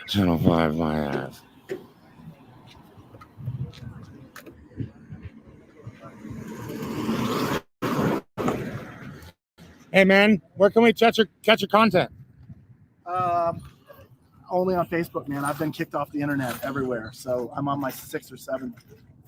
Channel 5, my ass. Hey man, where can we catch your content? Only on Facebook, man. I've been kicked off the internet everywhere, so I'm on my 6th or 7th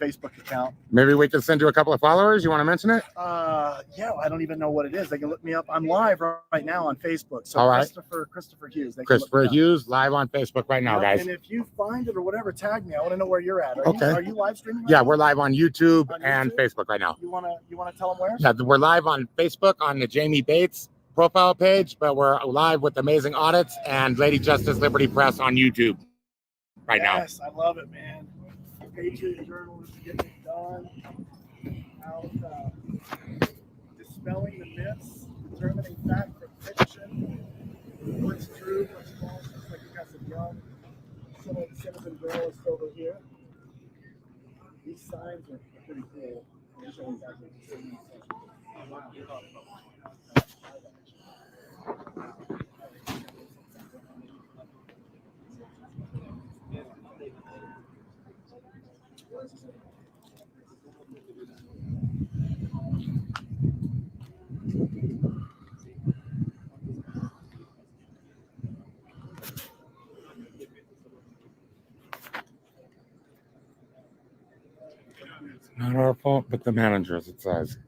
Facebook account. Maybe we can send you a couple of followers. You want to mention it? Yeah, I don't even know what it is. They can look me up. I'm live right now on Facebook. So all right. Christopher Hughes. Christopher Hughes live on Facebook right now, guys. And if you find it or whatever, tag me. I want to know where you're at. Are you live streaming? Yeah, we're live on YouTube and Facebook right now. You wanna tell them where? Yeah, we're live on Facebook on the Jamie Bates profile page, but we're live with Amazing Audits and Lady Justice Liberty Press on YouTube right now. Yes, I love it, man. Patriot journalism getting it done. Out dispelling the myths, determining fact from fiction, what's true, what's false. Looks like you got some young citizen journalists over here. These signs are pretty cool. Not our fault, but the manager's, it says.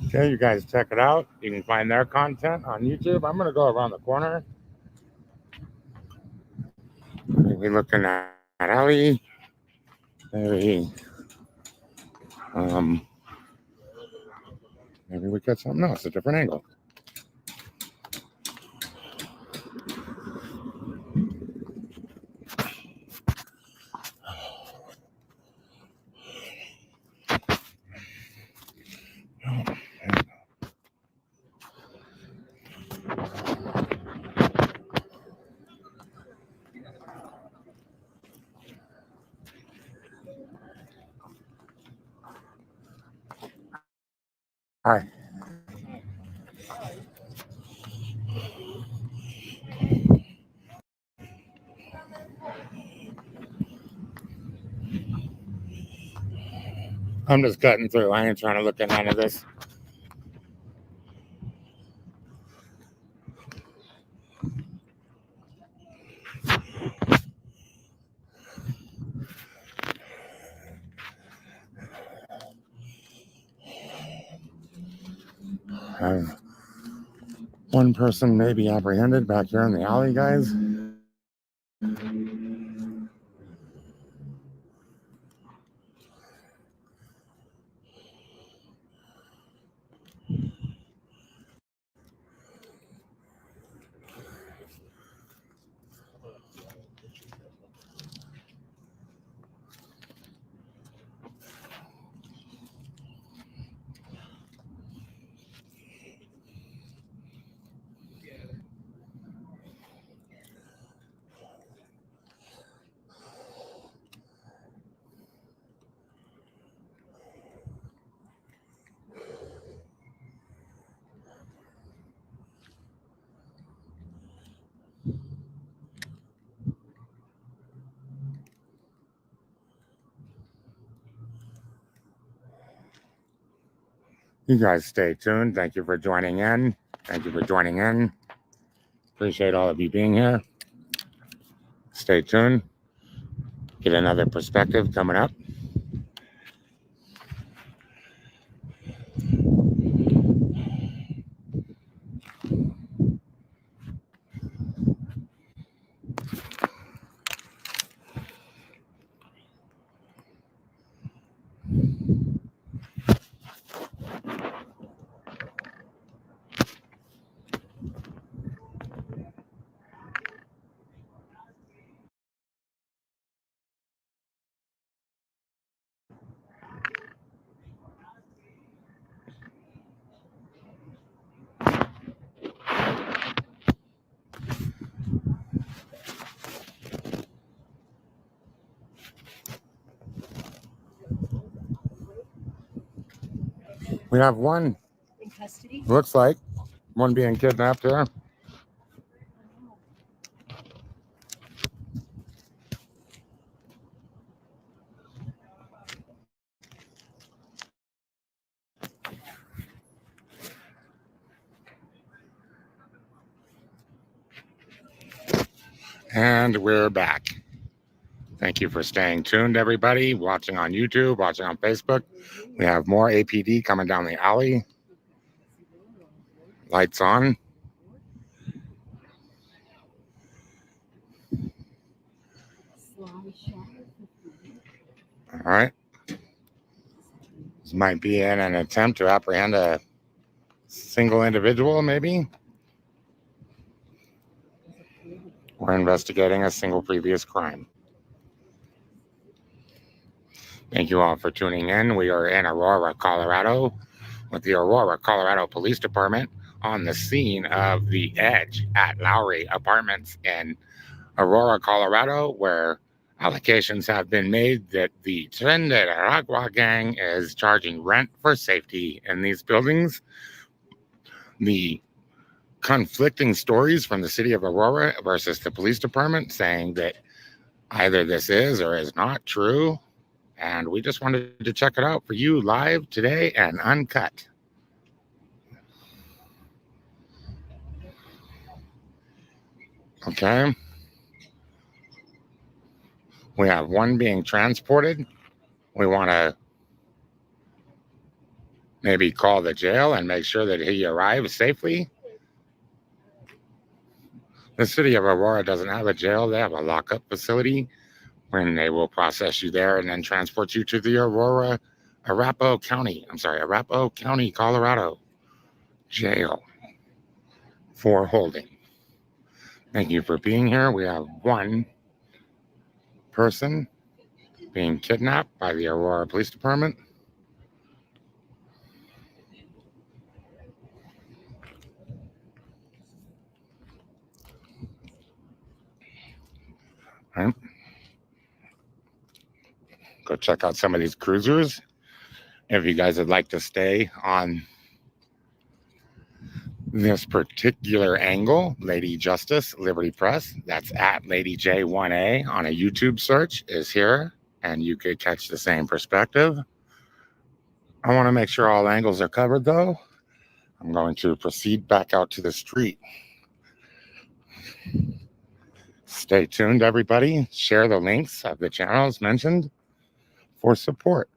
Okay, you guys check it out. You can find their content on YouTube. I'm going to go around the corner. We're looking at Ellie. Maybe we get something else, a different angle. Hi. I'm just cutting through. I ain't trying to look at none of this. One person may be apprehended back here in the alley, guys. You guys stay tuned. Thank you for joining in. Appreciate all of you being here. Stay tuned. Get another perspective coming up. We have one, in custody. looks like, one being kidnapped here. And we're back. Thank you for staying tuned, everybody. Watching on YouTube, watching on Facebook. We have more APD coming down the alley. Lights on. All right. This might be in an attempt to apprehend a single individual, maybe. We're investigating a single previous crime. Thank you all for tuning in. We are in Aurora, Colorado, with the Aurora, Colorado Police Department on the scene of the Edge at Lowry Apartments in Aurora, Colorado, where allegations have been made that the Tren de Aragua gang is charging rent for safety in these buildings. The conflicting stories from the city of Aurora versus the police department saying that either this is or is not true. And we just wanted to check it out for you live today and uncut. Okay. We have one being transported. We want to maybe call the jail and make sure that he arrives safely. The city of Aurora doesn't have a jail. They have a lockup facility when they will process you there and then transport you to the Arapahoe County, Colorado jail for holding. Thank you for being here. We have one person being kidnapped by the Aurora Police Department. All right. Go check out some of these cruisers. If you guys would like to stay on this particular angle, Lady Justice Liberty Press, that's at Lady J1A on a YouTube search, is here, and you could catch the same perspective. I want to make sure all angles are covered, though. I'm going to proceed back out to the street. Stay tuned, everybody. Share the links of the channels mentioned for support.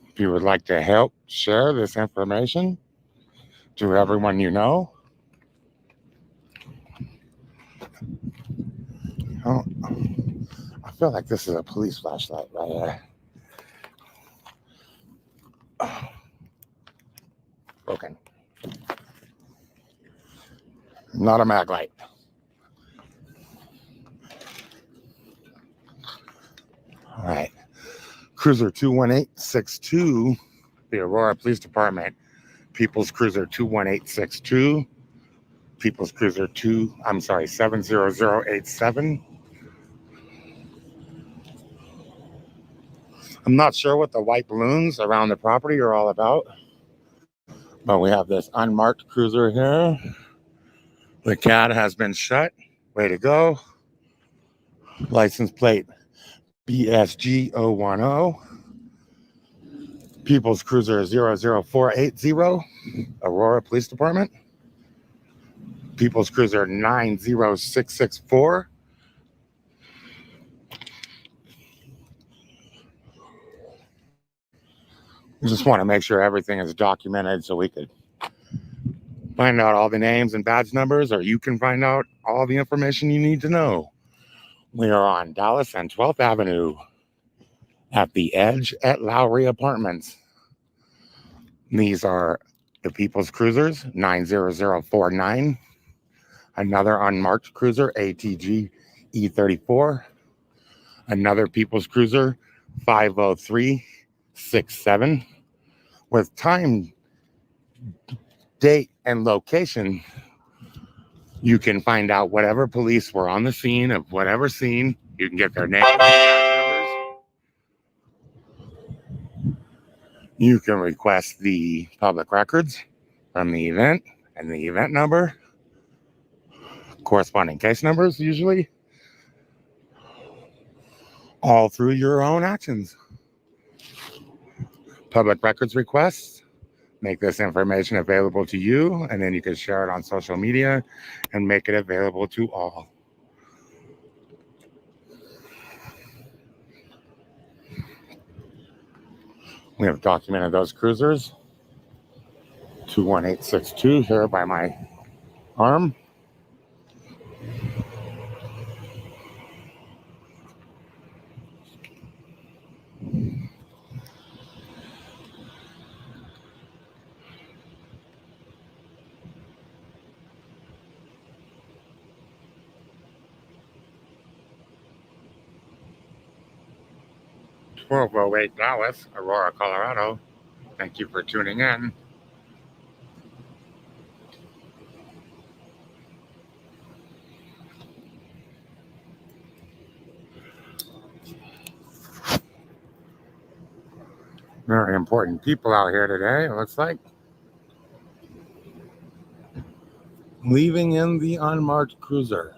If you would like to help share this information to everyone you know, oh, I feel like this is a police flashlight right here. Oh, broken. Not a mag light. All right. Cruiser 21862, the Aurora Police Department. People's Cruiser 21862. People's Cruiser 70087. I'm not sure what the white balloons around the property are all about, but we have this unmarked cruiser here. The cat has been shut. Way to go. License plate BSG010. People's Cruiser 00480. Aurora Police Department. People's Cruiser 90664. We just want to make sure everything is documented so we could find out all the names and badge numbers, or you can find out all the information you need to know. We are on Dallas and 12th Avenue at the Edge at Lowry Apartments. These are the People's Cruisers 90049. Another unmarked cruiser, ATG E34. Another People's Cruiser 50367. With time, date, and location, you can find out whatever police were on the scene of whatever scene. You can get their names, numbers. You can request the public records from the event and the event number, corresponding case numbers, usually, all through your own actions. Public records requests make this information available to you, and then you can share it on social media and make it available to all. We have documented those cruisers. 21862 here by my arm. $1208 Dallas, Aurora, Colorado. Thank you for tuning in. Very important people out here today, it looks like. Leaving in the unmarked cruiser.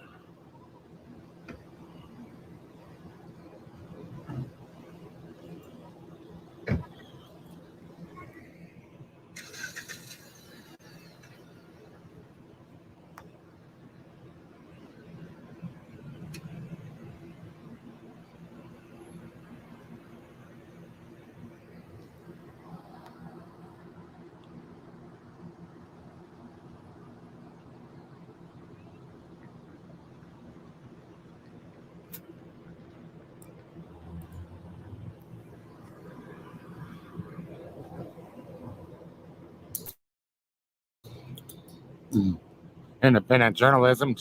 Independent journalism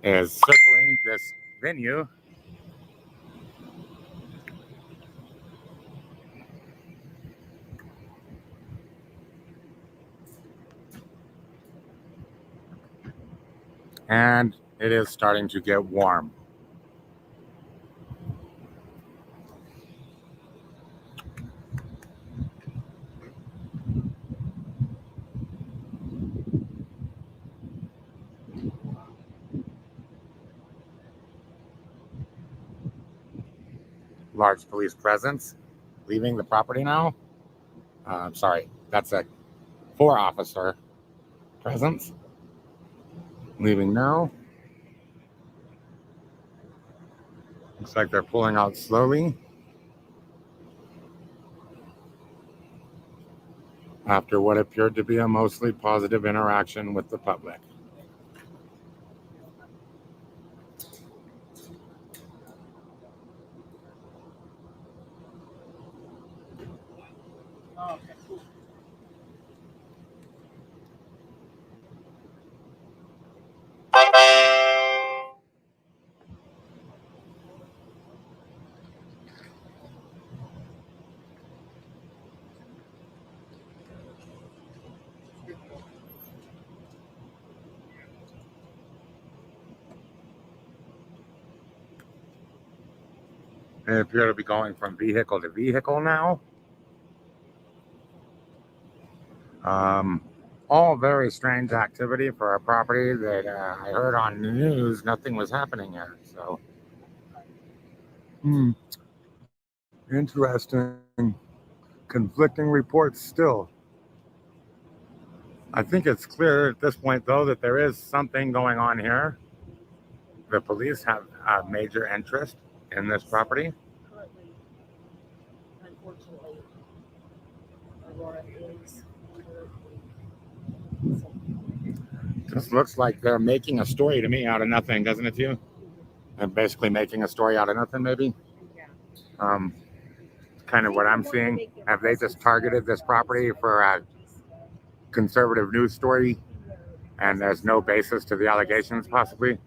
is circling this venue. And it is starting to get warm. Large police presence leaving the property now. I'm sorry, that's a 4-officer presence leaving now. Looks like they're pulling out slowly after what appeared to be a mostly positive interaction with the public. They appear to be going from vehicle to vehicle now. All very strange activity for a property that I heard on the news nothing was happening here. So, interesting. Conflicting reports still. I think it's clear at this point, though, that there is something going on here. The police have a major interest in this property. Currently, unfortunately, Aurora is This looks like they're making a story to me out of nothing, doesn't it to you? They're basically making a story out of nothing, maybe? Yeah. Kind of what I'm seeing. Have they just targeted this property for a conservative news story and there's no basis to the allegations, possibly?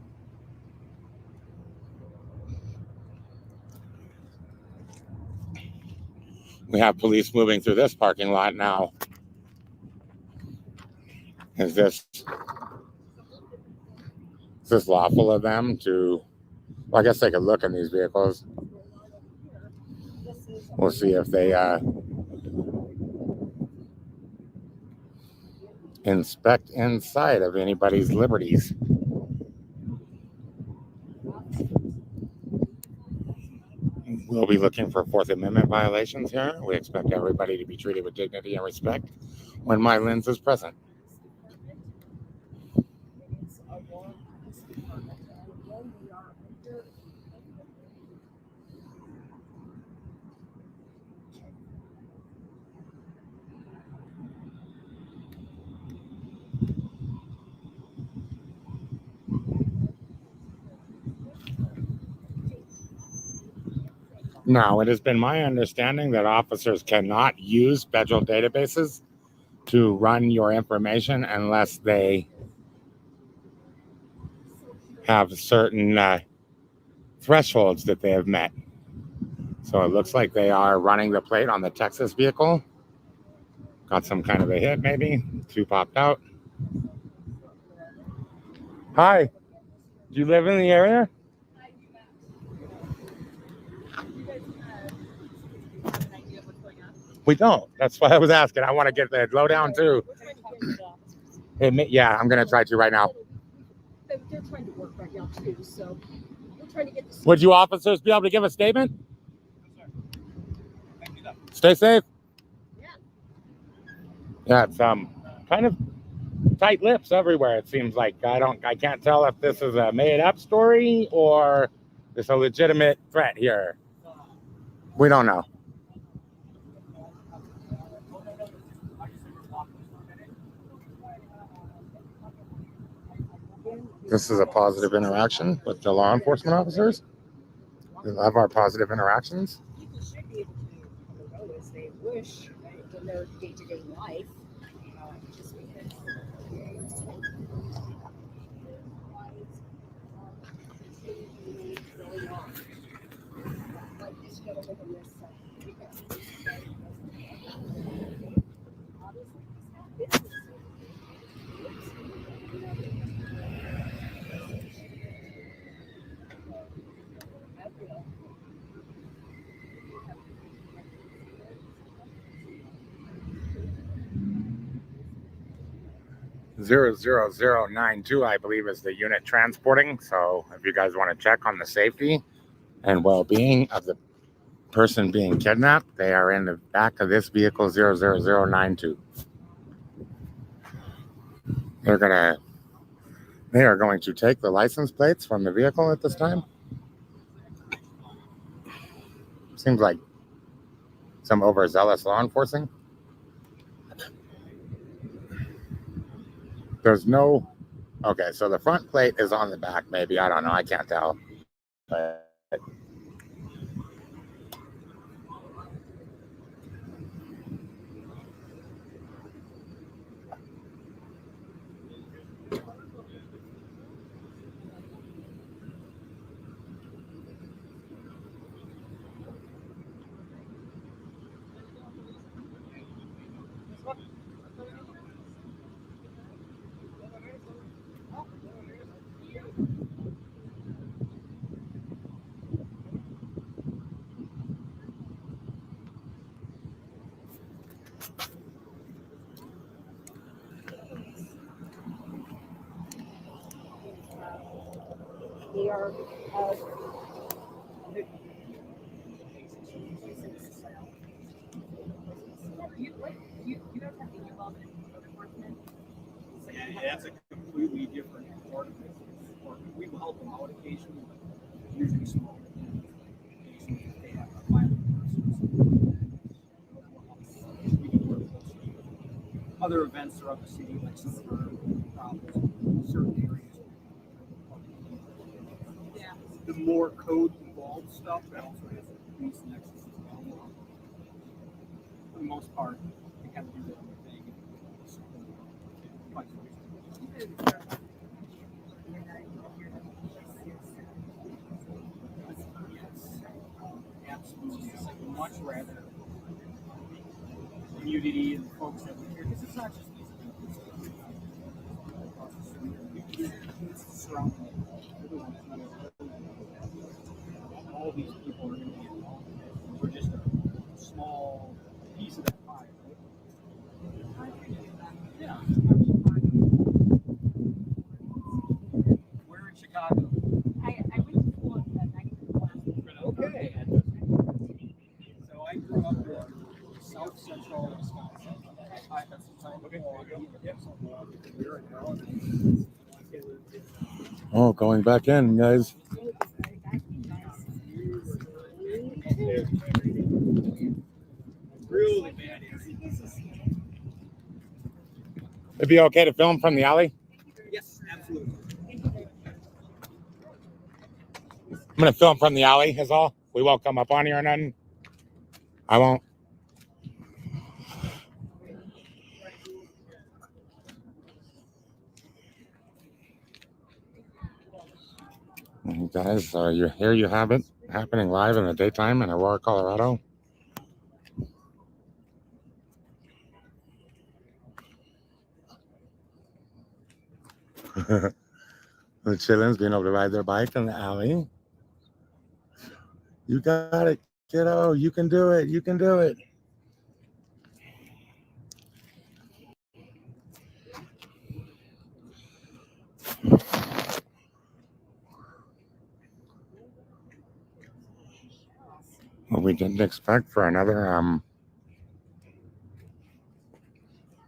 We have police moving through this parking lot now. Is this lawful of them to, well, I guess they could look in these vehicles. We'll see if they inspect inside of anybody's liberties. We'll be looking for Fourth Amendment violations here. We expect everybody to be treated with dignity and respect when my lens is present. Now, it has been my understanding that officers cannot use federal databases to run your information unless they have certain thresholds that they have met. So it looks like they are running the plate on the Texas vehicle. Got some kind of a hit, maybe. Two popped out. Hi. Do you live in the area? We don't. That's why I was asking. I want to get the lowdown too. Yeah, I'm going to try to right now. They're trying to work right now too, so we're trying to get this. Would you officers be able to give a statement? Stay safe. Yeah, it's kind of tight lips everywhere. It seems like I can't tell if this is a made up story or it's a legitimate threat here. We don't know. This is a positive interaction with the law enforcement officers. We love our positive interactions. People should be able to go as they wish in their day-to-day life. Just because going on. Like this gentleman on this side. 00092, I believe, is the unit transporting. So if you guys want to check on the safety and well-being of the person being kidnapped, they are in the back of this vehicle 00092. They are going to take the license plates from the vehicle at this time. Seems like some overzealous law enforcing. There's no... Okay, so the front plate is on the back, maybe. I don't know. I can't tell. But... They are you guys have to involve in enforcement. Yeah, that's a completely different part of it. We will help them out occasionally, but usually small. Occasionally they have a violent person. We can work closely with other events throughout the city, like some of our problems, certain areas. Yeah. The more code involved stuff, that also has a police nexus as well. For the most part, they kind of do their own thing. Absolutely. Much rather community and folks that live here, because it's not just these people. It's surrounding everyone. All these people are going to be involved. We're just a small piece of that pie, right? Yeah. Oh, going back in, guys. Really bad. It'd be okay to film from the alley. Yes, absolutely. I'm gonna film from the alley. Is all. We won't come up on here or nothing. I won't. Guys, here you have it happening live in the daytime in Aurora, Colorado. The chillins being able to ride their bike in the alley. You got it, kiddo. You can do it. You can do it. Well, we didn't expect for another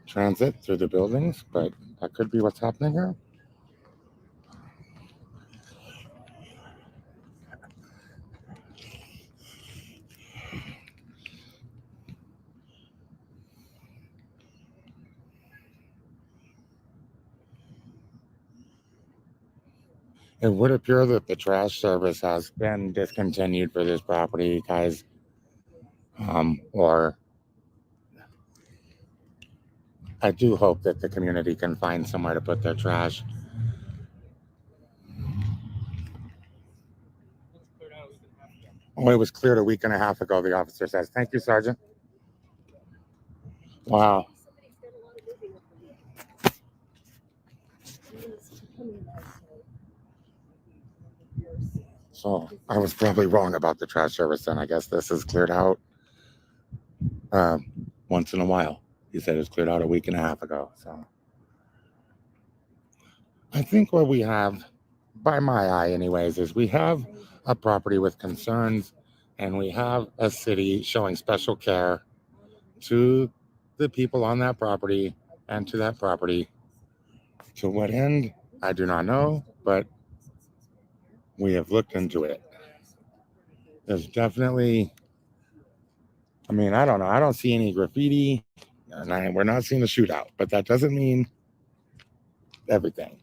transit through the buildings, but that could be what's happening here. It would appear that the trash service has been discontinued for this property, guys. Or I do hope that the community can find somewhere to put their trash. Oh, it was cleared a week and a half ago, the officer says. Thank you, Sergeant. Wow. So I was probably wrong about the trash service, and I guess this is cleared out once in a while. He said it was cleared out a week and a half ago. So I think what we have, by my eye anyways, is we have a property with concerns, and we have a city showing special care to the people on that property and to that property. To what end, I do not know, but we have looked into it. There's definitely, I mean, I don't know. I don't see any graffiti, and we're not seeing a shootout, but that doesn't mean everything.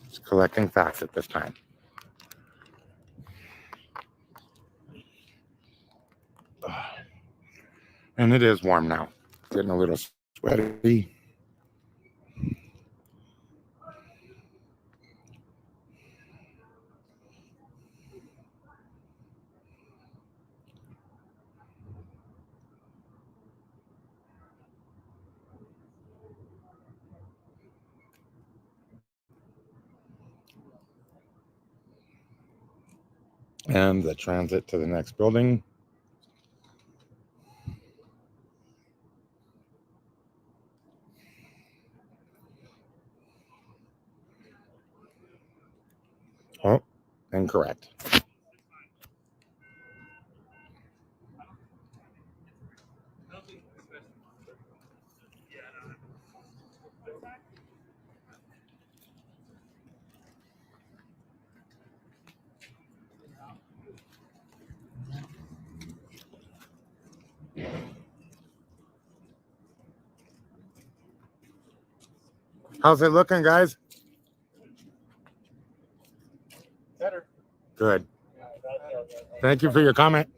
It's collecting facts at this time. And it is warm now. Getting a little sweaty. And the transit to the next building. Oh, incorrect. How's it looking, guys? Better. Good. Thank you for your comment.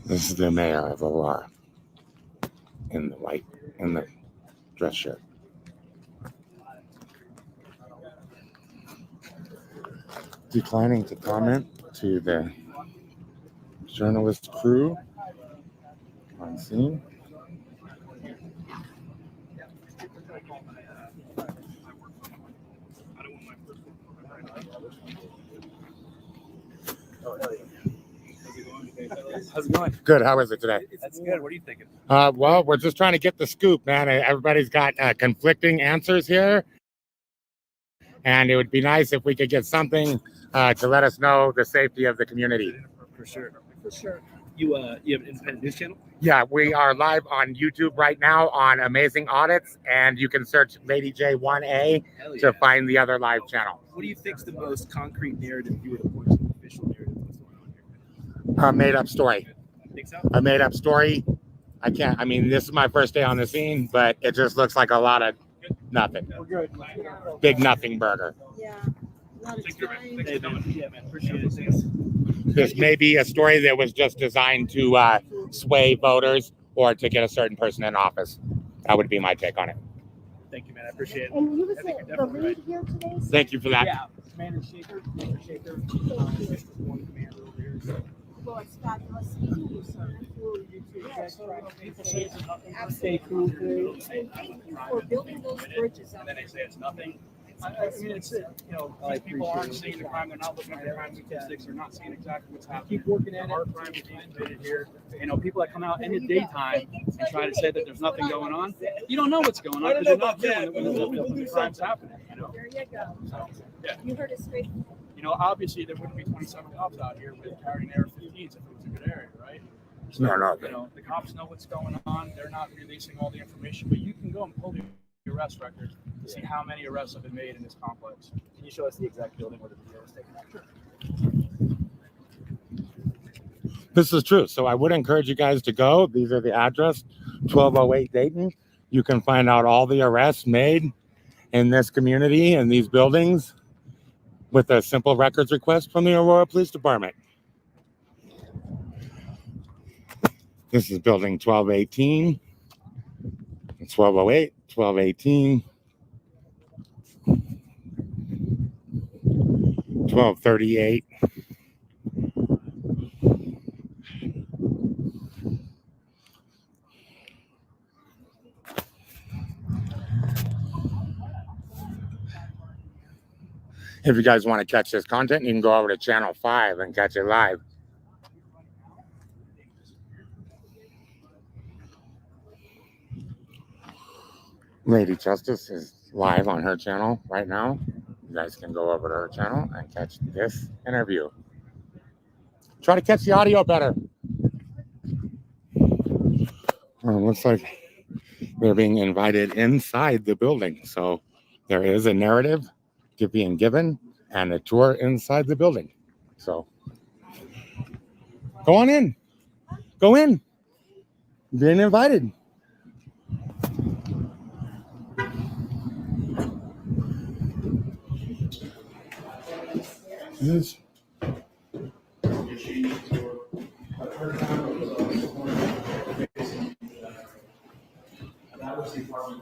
This is the mayor of Aurora in the white, in the dress shirt. Declining to comment to the journalist crew on scene. How's it going? Good. How is it today? That's good. What are you thinking? Well, we're just trying to get the scoop, man. Everybody's got conflicting answers here. And it would be nice if we could get something to let us know the safety of the community. For sure. For sure. You have an independent news channel? Yeah, we are live on YouTube right now on Amazing Audits, and you can search Lady J1A Hell yeah. to find the other live channel. What do you think's the most concrete narrative you would have pointed to the official narrative? What's going on here? A made-up story. Think so? A made-up story. I mean, this is my first day on the scene, but it just looks like a lot of nothing. We're good. Big nothing burger. Yeah. A lot of Thank you, man. time. Thanks for coming. Yeah, man. Appreciate it. Thanks. This may be a story that was just designed to sway voters or to get a certain person in office. That would be my take on it. Thank you, man. I appreciate it. And you was I think the you're definitely lead here today? So Thank you for that. Yeah, Commander Shaker. Commander Shaker. District 1 commander over here. So. well, it's fabulous meeting you, sir. Yes, People say it's nothing. absolutely. And thank you for building those bridges up. And then they say it's nothing. I mean, it's you know, these people aren't seeing the crime. They're not looking at the crime statistics. They're not seeing exactly what's happening. Keep working at it. Hard crime is being committed here. You know, people that come out in the daytime and try to say that there's nothing going on. You don't know what's going on because you're not there when the crime's happening. You know. There you go. So, yeah. You heard it straight. You know, obviously there wouldn't be 27 cops out here with carrying AR-15s if it was a good area, right? So, No. you know, the cops know what's going on. They're not releasing all the information, but you can go and pull the arrest record to see how many arrests have been made in this complex. Can you show us the exact building where the video was taken? This is true. So I would encourage you guys to go. These are the address, 1208 Dayton. You can find out all the arrests made in this community and these buildings with a simple records request from the Aurora Police Department. This is building 1218, 1208, 1218, 1238. If you guys want to catch this content, you can go over to channel 5 and catch it live. Lady Justice is live on her channel right now. You guys can go over to her channel and catch this interview. Try to catch the audio better. Looks like they're being invited inside the building. So there is a narrative being given and a tour inside the building. So go on in. Go in. You're being invited. Yes.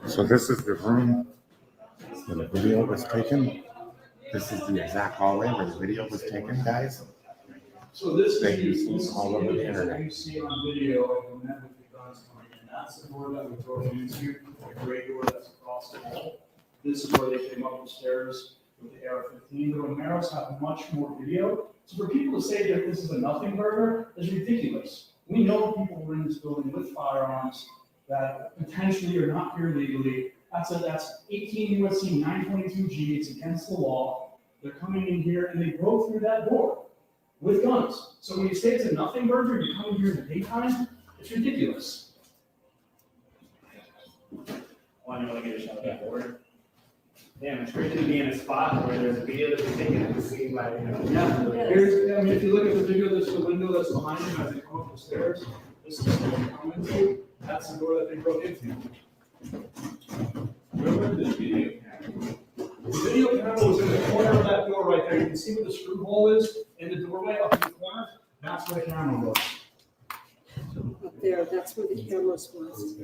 So this is the room where the video was taken. This is the exact hallway where the video was taken, guys. So this Thank you. is All over the internet. you see on video of the men with the guns coming in. That's the door that we drove into, the gray door that's across the hall. This is where they came up the stairs with the AR-15. The Romeros have much more video. So for people to say that this is a nothing burger is ridiculous. We know people were in this building with firearms that potentially are not here legally. That's 18 USC 922G. It's against the law. They're coming in here and they broke through that door with guns. So when you say it's a nothing burger, you're coming here in the daytime, it's ridiculous. Well, I want to get a shot of that board. Damn, it's great to be in a spot where there's a video that was taken at the scene by, Yeah, if you look at the video, there's the window that's behind them as they come up the stairs. This is what they're coming to. That's the door that they broke into. Remember this video camera? The video camera was in the corner of that door right there. You can see where the screw hole is in the doorway up in the corner. That's where the camera was. Up there, that's where the cameras was.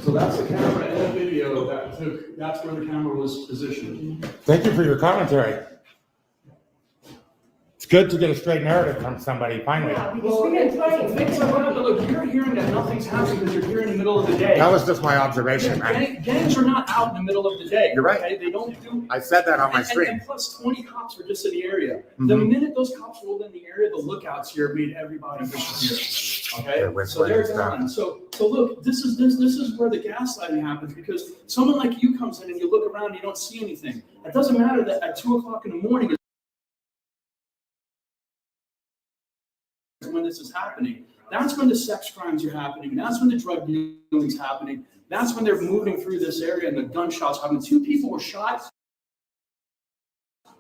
So that's the camera in the video that took, that's where the camera was positioned. Thank you for your commentary. It's good to get a straight narrative from somebody, finally. Yeah, because we've been trying. Things like that, but look, you're hearing that nothing's happening because you're here in the middle of the day. That was just my observation, man. Gangs are not out in the middle of the day. You're right. Okay? They don't do. I said that on my And stream. plus, 20 cops were just in the area. The minute those cops rolled in the area, the lookouts here made everybody disappear. Okay, They're so they're whispering gone. So look, this is where the gaslighting happens, because someone like you comes in and you look around and you don't see anything. It doesn't matter that at 2:00 in the morning is when this is happening. That's when the sex crimes are happening. That's when the drug dealing is happening. That's when they're moving through this area and the gunshots happening. 2 people were shot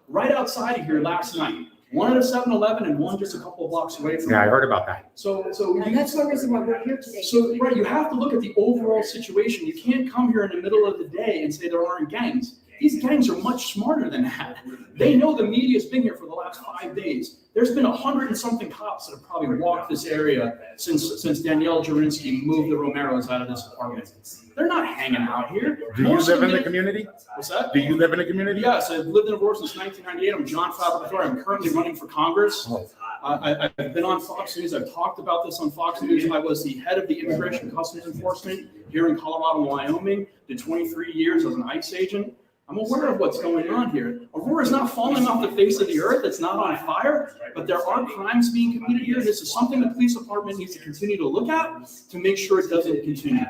right outside of here last night. One at a 7-Eleven and one just a couple of blocks away from. Yeah, I heard about that. So And that's one reason why we're here today. So right, you have to look at the overall situation. You can't come here in the middle of the day and say there aren't gangs. These gangs are much smarter than that. They know the media's been here for the last 5 days. There's been 100 and something cops that have probably walked this area since Danielle Jurinsky moved the Romeros out of this apartment. They're not hanging out here. Do you Most live of in the them- community? What's that? Do you live in a community? Yes, I've lived in Aurora since 1998. I'm John Fabricator. I'm currently running for Congress. I've been on Fox News. I've talked about this on Fox News. I was the head of the Immigration and Customs Enforcement here in Colorado and Wyoming. Did 23 years as an ICE agent. I'm aware of what's going on here. Aurora is not falling off the face of the earth. It's not on fire, but there are crimes being committed here. This is something the police department needs to continue to look at to make sure it doesn't continue.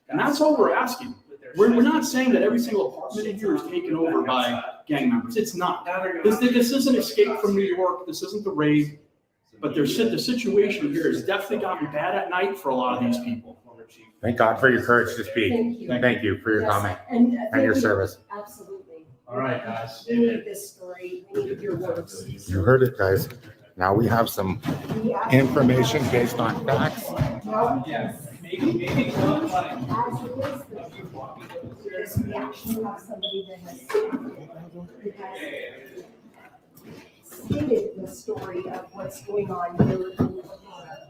And that's all we're asking. We're not saying that every single apartment in here is taken over by gang members. It's not. This isn't Escape from New York. This isn't the raid. But the situation here has definitely gotten bad at night for a lot of these people. Thank God for your courage to speak. Thank you for your Yes, comment and and your service. Absolutely. All right, guys. We need this story. We need your words. You heard it, guys. Now we have some We absolutely- information based on facts. No, Yeah, maybe one line. as it is, this reaction of somebody that has stated the story of what's going on here in Aurora.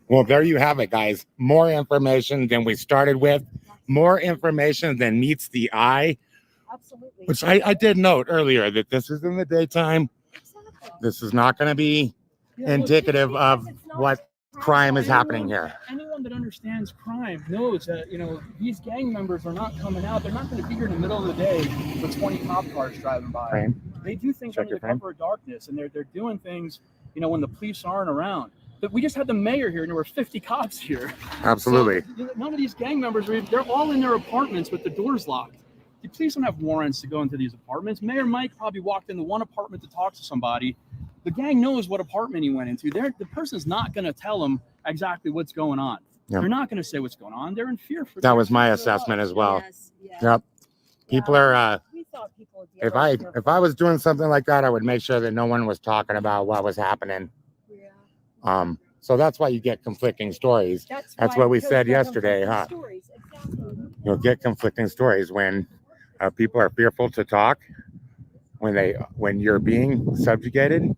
Well, there you have it, guys. More information than we started with. More information than meets the eye. Absolutely. Which I did note earlier that this is in the daytime. Exactly. This is not going to be indicative of what crime is happening here. Anyone that understands crime knows that, these gang members are not coming out. They're not going to be here in the middle of the day with 20 cop cars driving by. Frame. They do things Check under your the frame. cover of darkness, and they're doing things, when the police aren't around. But we just had the mayor here, and there were 50 cops here. Absolutely. So, none of these gang members, they're all in their apartments with the doors locked. The police don't have warrants to go into these apartments. Mayor Mike probably walked into one apartment to talk to somebody. The gang knows what apartment he went into. The person's not going to tell them exactly what's going on. Yep. They're not going to say what's going on. They're in fear for That was my their assessment lives. as well. Yes, yes. Yep. People are We thought people would be if able to- I was doing something like that, I would make sure that no one was talking about what was happening. Yeah. So that's why you get conflicting stories. That's That's why, what we because said they're yesterday, conflicting huh? Stories. Exactly. You'll get conflicting stories when people are fearful to talk, when you're being subjugated,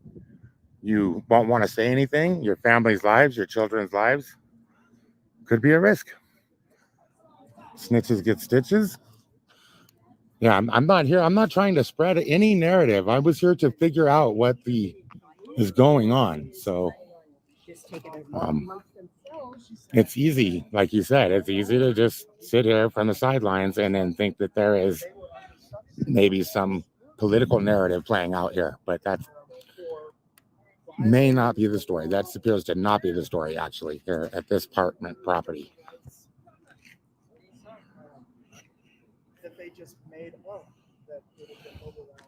you won't want to say anything. Your family's lives, your children's lives could be a risk. Snitches get stitches. Yeah, I'm not here. I'm not trying to spread any narrative. I was here to figure out what is going on. So Just take it Um, it's easy, like you said, it's easy to just sit here from the sidelines and then think that there is maybe some political narrative playing out here, but that may not be the story. That appears to not be the story actually here at this apartment property. That they just made up that would have been overwhelmed.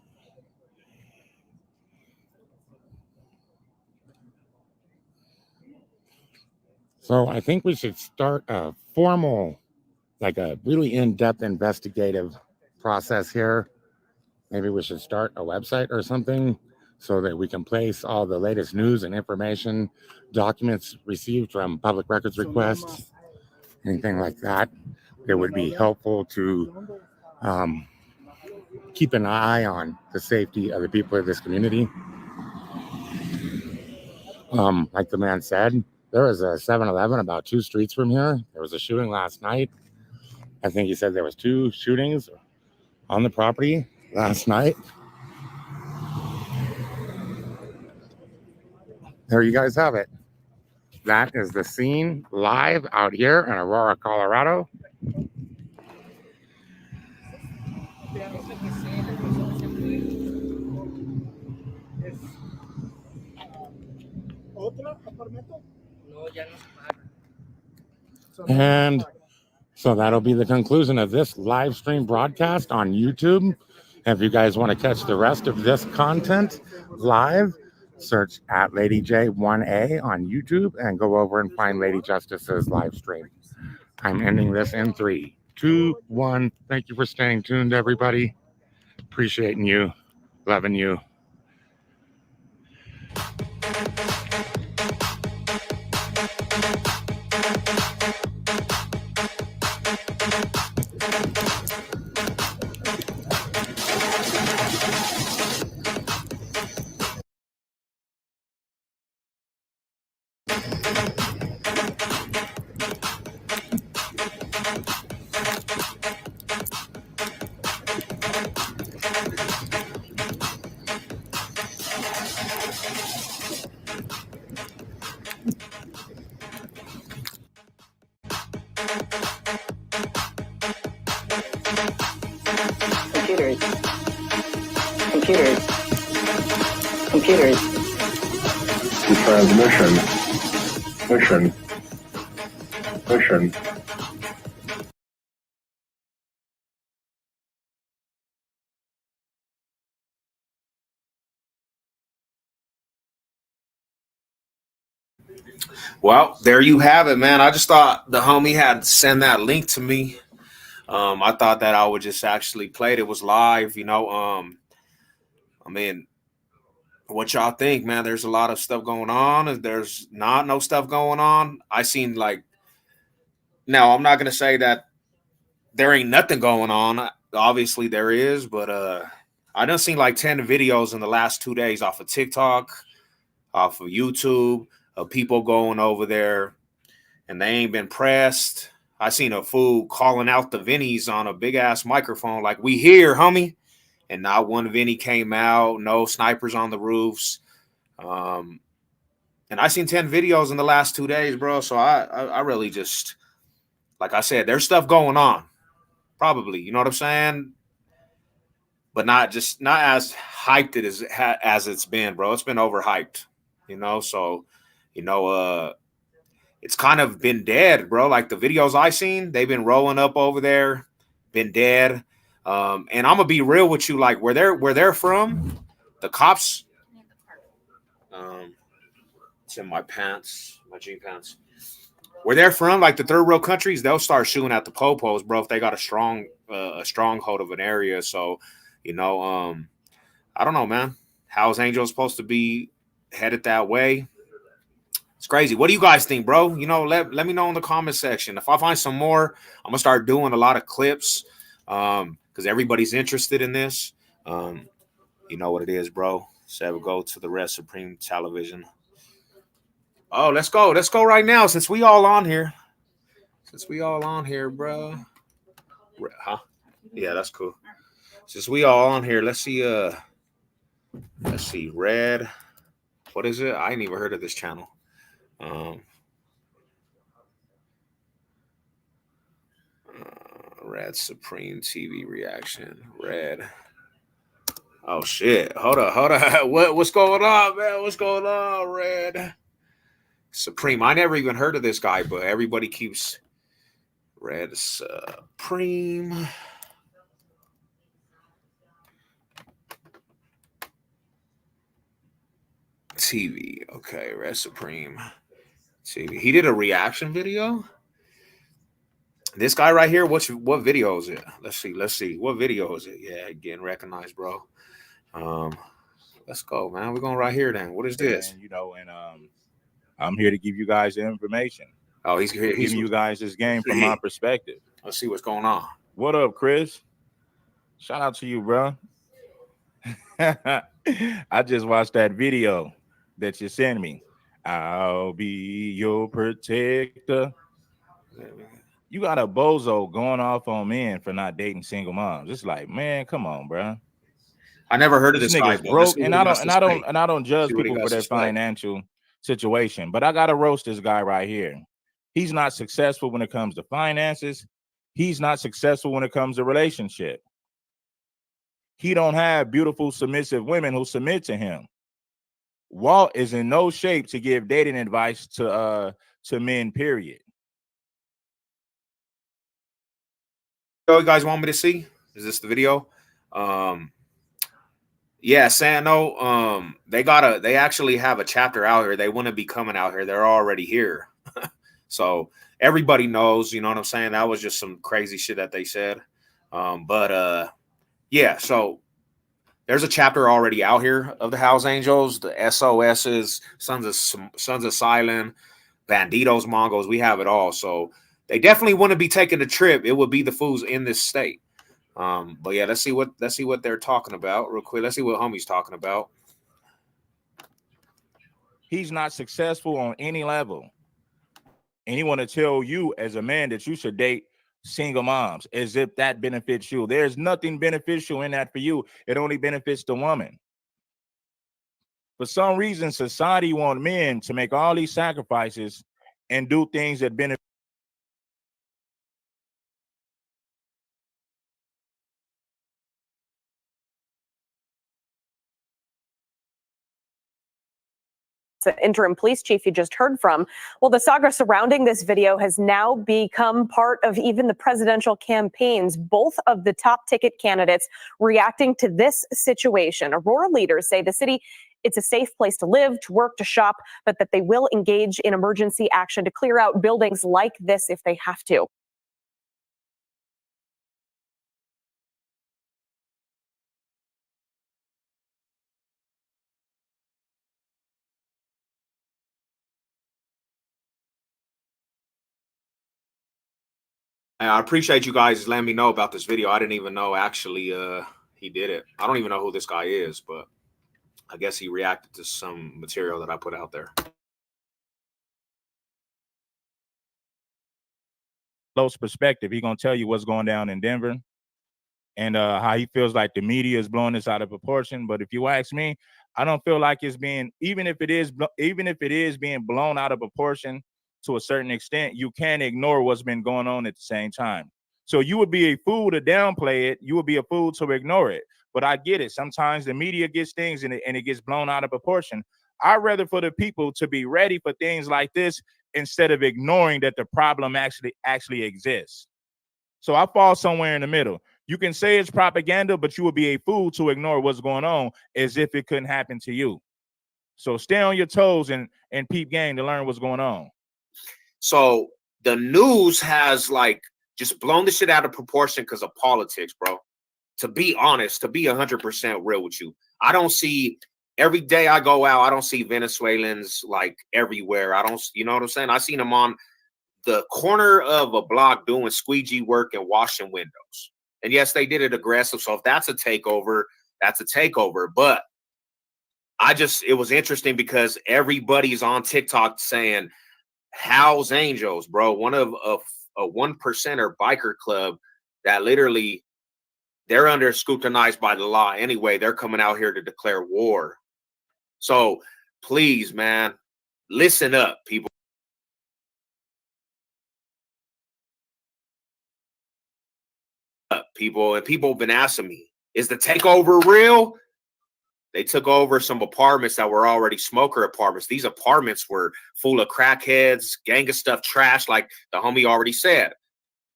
So I think we should start a formal, like a really in-depth investigative process here. Maybe we should start a website or something so that we can place all the latest news and information, documents received from public records requests, anything like that. That would be helpful to keep an eye on the safety of the people of this community. Like the man said, there was a 7-Eleven about 2 streets from here. There was a shooting last night. I think he said there was 2 shootings on the property last night. There you guys have it. That is the scene live out here in Aurora, Colorado. Es otro apartamento. No, ya no se paga. So And so that'll be the conclusion of this live stream broadcast on YouTube. If you guys want to catch the rest of this content live, search at Lady J1A on YouTube and go over and find Lady Justice's live stream. I'm ending this in 3, 2, 1. Thank you for staying tuned, everybody. Appreciating you, loving you. Computers. Computers. Computers. Transmission. Mission. Mission. Well, there you have it, man. I just thought the homie had sent that link to me. I thought that I would just actually play it. It was live, you know. I mean, what y'all think, man? There's a lot of stuff going on. There's not no stuff going on. I seen like, now I'm not gonna say that there ain't nothing going on. Obviously there is, but I done seen like 10 videos in the last 2 days off of TikTok, off of YouTube, of people going over there and they ain't been pressed. I seen a fool calling out the Vennies on a big ass microphone, like, "We here, homie." And not one Vennie came out, no snipers on the roofs. And I seen 10 videos in the last 2 days, bro. So I really just, like I said, there's stuff going on. Probably, you know what I'm saying? But not as hyped as it's been, bro. It's been overhyped, you know. So, you know, it's kind of been dead, bro. Like the videos I seen, they've been rolling up over there, been dead. And I'm gonna be real with you, like where they're from, the cops. It's in my pants, my jean pants. Where they're from, like the third world countries, they'll start shooting at the popos, bro, if they got a stronghold of an area. So, you know, I don't know, man. How's Angel supposed to be headed that way? It's crazy. What do you guys think, bro? You know, let me know in the comment section. If I find some more, I'm gonna start doing a lot of clips because everybody's interested in this. You know what it is, bro. So go to the Red Supreme Television. Oh, let's go. Let's go right now since we all on here. Bro. Huh? Yeah, that's cool. Since we all on here, let's see. Red. What is it? I ain't even heard of this channel. Red Supreme TV reaction. Red. Oh shit! Hold up. What's going on, man? What's going on, Red Supreme? I never even heard of this guy, but everybody keeps Red Supreme. TV. Okay, Red Supreme TV. He did a reaction video. This guy right here, what video is it? Let's see. What video is it? Yeah, getting recognized, bro. Let's go, man. We're going right here then. What is this? And, you know, and I'm here to give you guys the information. Oh, he's giving you guys this game from my perspective. Let's see what's going on. What up, Chris? Shout out to you, bro. I just watched that video that you sent me. I'll be your protector. You got a bozo going off on men for not dating single moms. It's like, man, come on, bro. I never heard of This this guy, nigga's but let's broke, see and what he I got don't, to and I don't, say. and I don't judge See what he people got for to their say. financial situation. But I gotta roast this guy right here. He's not successful when it comes to finances. He's not successful when it comes to relationship. He don't have beautiful, submissive women who submit to him. Walt is in no shape to give dating advice to men, period. You guys want me to see? Is this the video? Yeah, Sano, they actually have a chapter out here. They wouldn't be coming out here. They're already here. So everybody knows, you know what I'm saying? That was just some crazy shit that they said. Yeah, so there's a chapter already out here of the House Angels, the SOSs, Sons of Silent, Banditos, Mongols. We have it all. So they definitely wouldn't be taking the trip. It would be the fools in this state. But yeah, let's see what they're talking about real quick. Let's see what homie's talking about. He's not successful on any level. And he want to tell you as a man that you should date single moms as if that benefits you. There's nothing beneficial in that for you. It only benefits the woman. For some reason, society wants men to make all these sacrifices and do things that benefit. The interim police chief you just heard from. Well, the saga surrounding this video has now become part of even the presidential campaigns. Both of the top ticket candidates reacting to this situation. Aurora leaders say the city, it's a safe place to live, to work, to shop, but that they will engage in emergency action to clear out buildings like this if they have to. I appreciate you guys letting me know about this video. I didn't even know actually he did it. I don't even know who this guy is, but I guess he reacted to some material that I put out there. Close perspective. He's gonna tell you what's going down in Denver and how he feels like the media is blowing this out of proportion. But if you ask me, I don't feel like it's being, even if it is being blown out of proportion to a certain extent, you can't ignore what's been going on at the same time. So you would be a fool to downplay it. You would be a fool to ignore it. But I get it. Sometimes the media gets things and it gets blown out of proportion. I'd rather for the people to be ready for things like this instead of ignoring that the problem actually exists. So I fall somewhere in the middle. You can say it's propaganda, but you would be a fool to ignore what's going on as if it couldn't happen to you. So stay on your toes and peep game to learn what's going on. So the news has like just blown the shit out of proportion because of politics, bro. To be honest, to be 100% real with you, I don't see, every day I go out, I don't see Venezuelans like everywhere. I don't, you know what I'm saying? I seen them on the corner of a block doing squeegee work and washing windows. And yes, they did it aggressive. So if that's a takeover, that's a takeover. But it was interesting because everybody's on TikTok saying House Angels, bro, one of a 1%er biker club that literally they're under scrutinized by the law anyway. They're coming out here to declare war. So please, man, listen up, people. And people have been asking me, is the takeover real? They took over some apartments that were already smoker apartments. These apartments were full of crackheads, gang of stuff, trash, like the homie already said.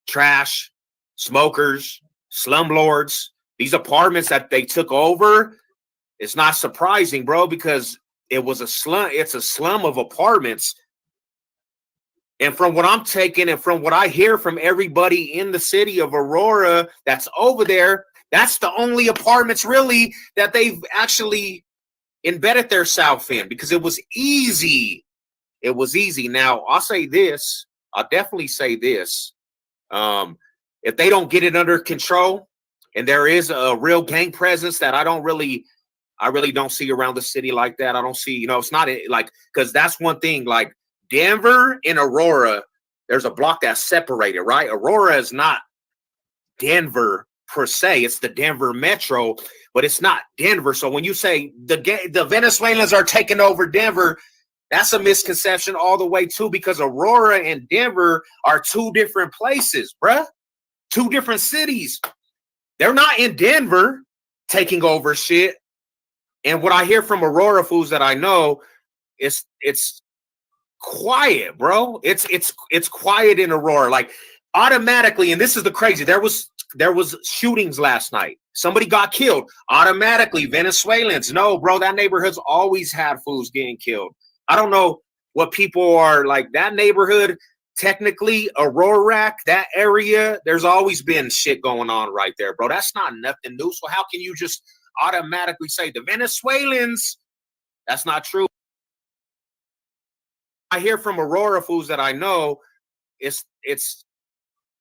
Trash, smokers, slumlords. These apartments that they took over, it's not surprising, bro, because it was a slum. It's a slum of apartments. And from what I'm taking and from what I hear from everybody in the city of Aurora that's over there, that's the only apartments really that they've actually embedded themselves in because it was easy. It was easy. Now, I'll say this. I'll definitely say this. If they don't get it under control and there is a real gang presence that I don't really I really don't see around the city like that. I don't see, you know, it's not like, because that's one thing, like Denver and Aurora, there's a block that's separated, right? Aurora is not Denver per se. It's the Denver metro, but it's not Denver. So when you say the Venezuelans are taking over Denver, that's a misconception all the way too, because Aurora and Denver are two different places, bruh. Two different cities. They're not in Denver taking over shit. And what I hear from Aurora fools that I know, it's quiet, bro. It's quiet in Aurora. Like automatically, and this is the crazy. There was shootings last night. Somebody got killed. Automatically, Venezuelans. No, bro, that neighborhood's always had fools getting killed. I don't know what people are like. That neighborhood, technically, Aurora, that area, there's always been shit going on right there, bro. That's not nothing new. So how can you just automatically say the Venezuelans? That's not true. I hear from Aurora fools that I know, it's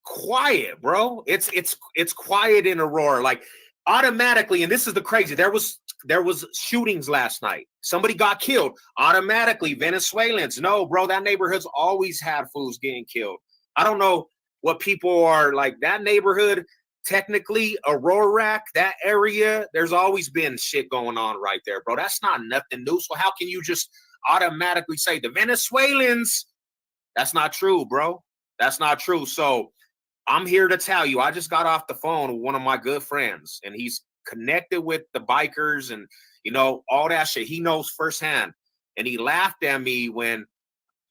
quiet, bro. It's quiet in Aurora, like automatically. And this is the crazy. There was shootings last night. Somebody got killed. Automatically, Venezuelans. No, bro, that neighborhood's always had fools getting killed. I don't know what people are like. That neighborhood, technically, Aurora, that area, there's always been shit going on right there, bro. That's not nothing new. So how can you just automatically say the Venezuelans? That's not true, bro. That's not true. So I'm here to tell you, I just got off the phone with one of my good friends, and he's connected with the bikers and, you know, all that shit. He knows firsthand. And he laughed at me when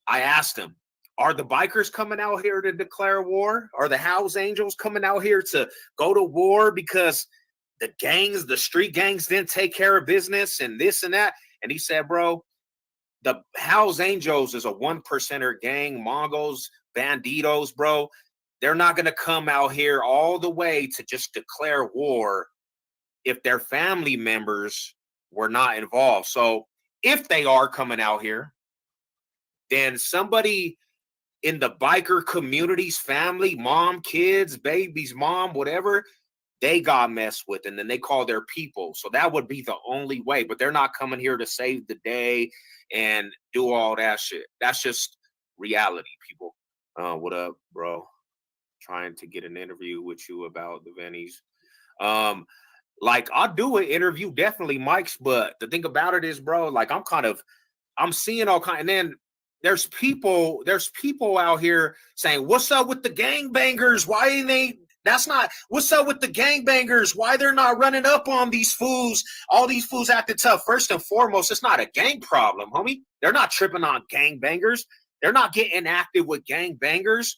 I asked him, are the bikers coming out here to declare war? Are the Hells Angels coming out here to go to war because the gangs, the street gangs didn't take care of business and this and that? And he said, bro, the Hells Angels is a 1%er gang, Mongols, Banditos, bro. They're not going to come out here all the way to just declare war if their family members were not involved. So if they are coming out here, then somebody in the biker community's family, mom, kids, babies, mom, whatever, they got messed with, and then they call their people. So that would be the only way, but they're not coming here to save the day and do all that shit. That's just reality, people. What up, bro? Trying to get an interview with you about the Vennies. Like I'll do an interview, definitely, Mike's, but the thing about it is, bro, like I'm seeing all kind, and then there's people out here saying, what's up with the gangbangers? Why ain't they? That's not what's up with the gangbangers. Why they're not running up on these fools? All these fools acting tough. First and foremost, it's not a gang problem, homie. They're not tripping on gangbangers. They're not getting active with gangbangers.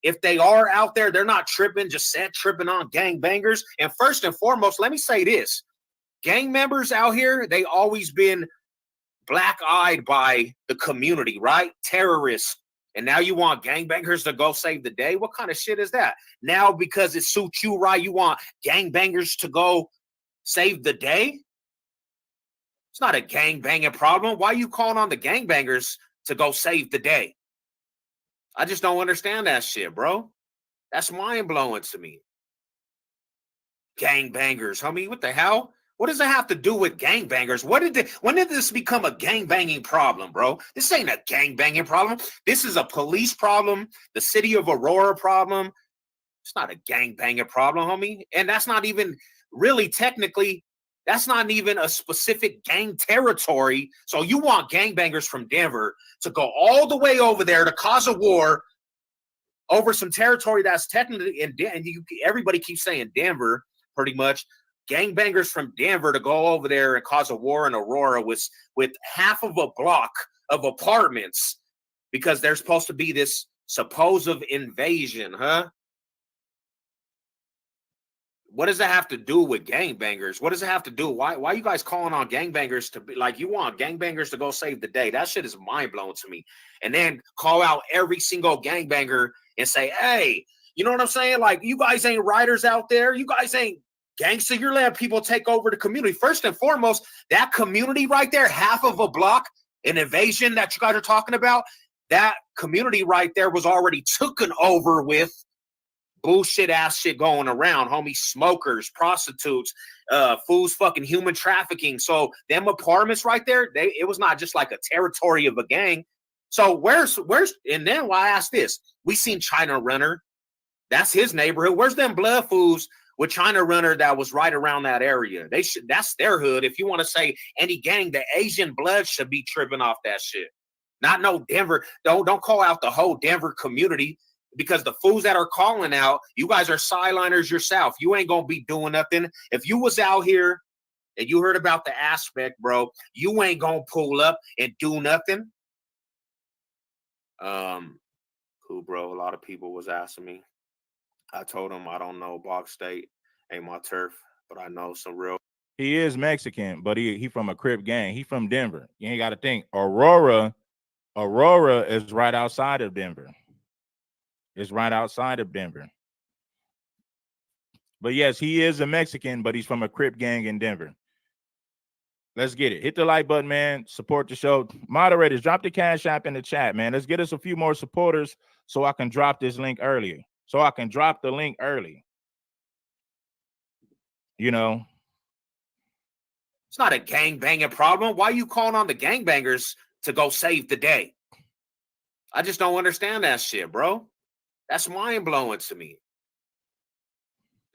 If they are out there, they're not tripping, just tripping on gangbangers. And first and foremost, let me say this. Gang members out here, they always been black-eyed by the community, right? Terrorists. And now you want gangbangers to go save the day? What kind of shit is that? Now because it suits you, right, you want gangbangers to go save the day? It's not a gangbanging problem. Why are you calling on the gangbangers to go save the day? I just don't understand that shit, bro. That's mind-blowing to me. Gangbangers, homie, what the hell? What does it have to do with gangbangers? When did this become a gangbanging problem, bro? This ain't a gangbanging problem. This is a police problem, the city of Aurora problem. It's not a gangbanging problem, homie. And that's not even really technically, that's not even a specific gang territory. So you want gangbangers from Denver to go all the way over there to cause a war over some territory that's technically in Denver. And everybody keeps saying Denver, pretty much. Gangbangers from Denver to go over there and cause a war in Aurora with half of a block of apartments because there's supposed to be this supposed invasion, huh? What does that have to do with gangbangers? What does it have to do? Why are you guys calling on gangbangers to be like, you want gangbangers to go save the day? That shit is mind-blowing to me. And then call out every single gangbanger and say, hey, you know what I'm saying? Like, you guys ain't riders out there. You guys ain't gangster. You're letting people take over the community. First and foremost, that community right there, half of a block, an invasion that you guys are talking about, that community right there was already taken over with bullshit ass shit going around, homie. Smokers, prostitutes, fools, fucking human trafficking. So them apartments right there, it was not just like a territory of a gang. So where's and then why I ask this? We seen China Runner. That's his neighborhood. Where's them blood fools with China Runner that was right around that area? That's their hood. If you want to say any gang, the Asian blood should be tripping off that shit. Not no Denver. Don't call out the whole Denver community, because the fools that are calling out, you guys are sideliners yourself. You ain't gonna be doing nothing. If you was out here and you heard about the aspect, bro, you ain't gonna pull up and do nothing. Cool, bro. A lot of people was asking me. I told him I don't know. Bog State ain't my turf, but I know some real. He is Mexican, but he from a Crip gang. He from Denver. You ain't got to think. Aurora is right outside of Denver. It's right outside of Denver. But yes, he is a Mexican, but he's from a Crip gang in Denver. Let's get it. Hit the like button, man. Support the show. Moderators, drop the Cash App in the chat, man. Let's get us a few more supporters so I can drop this link early. So I can drop the link early. You know, it's not a gang banging problem. Why are you calling on the gangbangers to go save the day? I just don't understand that shit, bro. That's mind blowing to me.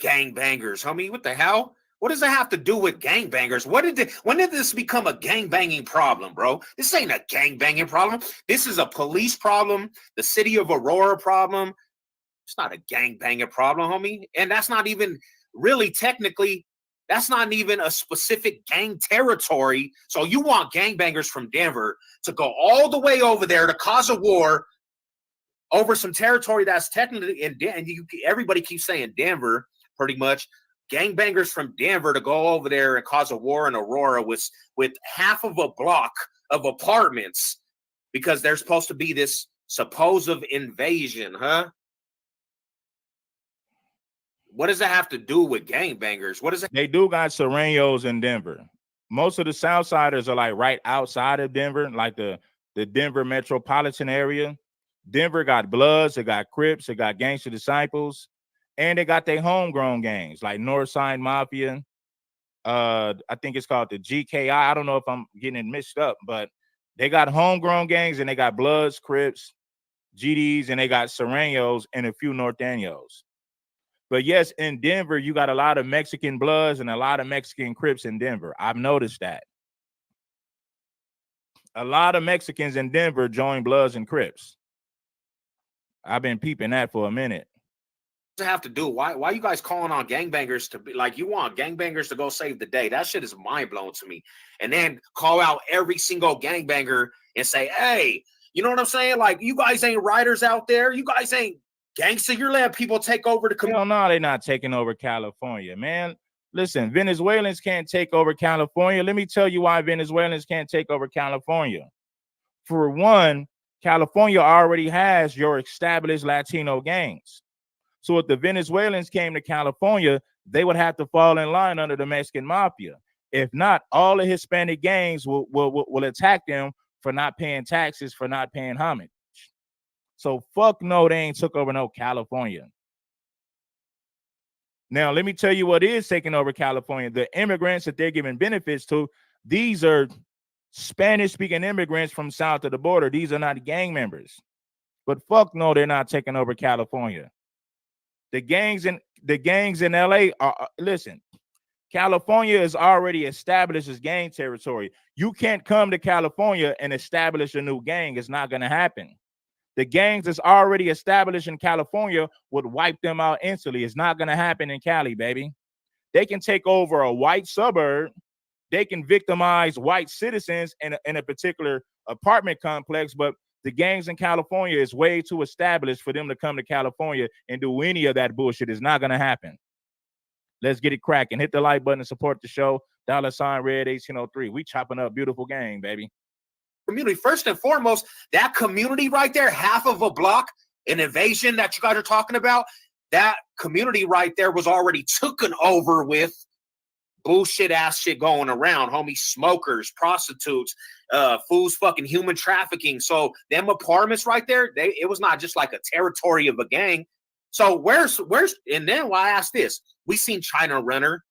Gangbangers, homie. What the hell? What does that have to do with gangbangers? When did this become a gangbanging problem, bro? This ain't a gangbanging problem. This is a police problem, the city of Aurora problem. It's not a gangbanging problem, homie. And that's not even really technically, that's not even a specific gang territory. So you want gangbangers from Denver to go all the way over there to cause a war over some territory that's technically in Denver. And everybody keeps saying Denver, pretty much. Gangbangers from Denver to go over there and cause a war in Aurora with half of a block of apartments because there's supposed to be this supposed invasion, huh? What does that have to do with gangbangers? What is it? They do got Serenos in Denver. Most of the Southsiders are like right outside of Denver, like the Denver metropolitan area. Denver got Bloods, they got Crips, they got Gangster Disciples, and they got their homegrown gangs like Northside Mafia. I think it's called the GKI. I don't know if I'm getting it mixed up, but they got homegrown gangs and they got Bloods, Crips, GDs, and they got Serenos and a few Norteños. But yes, in Denver, you got a lot of Mexican Bloods and a lot of Mexican Crips in Denver. I've noticed that. A lot of Mexicans in Denver join Bloods and Crips. I've been peeping that for a minute. What does it have to do? Why you guys calling on gangbangers to be like, you want gangbangers to go save the day? That shit is mind blowing to me. And then call out every single gangbanger and say, hey, you know what I'm saying? Like, you guys ain't riders out there. You guys ain't gangster. You're letting people take over the community. Hell no, they're not taking over California, man. Listen, Venezuelans can't take over California. Let me tell you why Venezuelans can't take over California. For one, California already has your established Latino gangs. So if the Venezuelans came to California, they would have to fall in line under the Mexican mafia. If not, all the Hispanic gangs will attack them for not paying taxes, for not paying homage. So fuck no, they ain't took over no California. Now, let me tell you what is taking over California. The immigrants that they're giving benefits to, these are Spanish-speaking immigrants from south of the border. These are not gang members. But fuck no, they're not taking over California. The gangs in LA are, listen, California is already established as gang territory. You can't come to California and establish a new gang. It's not going to happen. The gangs that's already established in California would wipe them out instantly. It's not going to happen in Cali, baby. They can take over a white suburb. They can victimize white citizens in a particular apartment complex, but the gangs in California is way too established for them to come to California and do any of that bullshit. It's not going to happen. Let's get it cracking. Hit the like button and support the show. $ red 1803. We chopping up beautiful gang, baby. Community. First and foremost, that community right there, half of a block, an invasion that you guys are talking about, that community right there was already taken over with bullshit ass shit going around, homie. Smokers, prostitutes, fools, fucking human trafficking. So them apartments right there, it was not just like a territory of a gang. So where's and then why I ask this? We seen China Runner.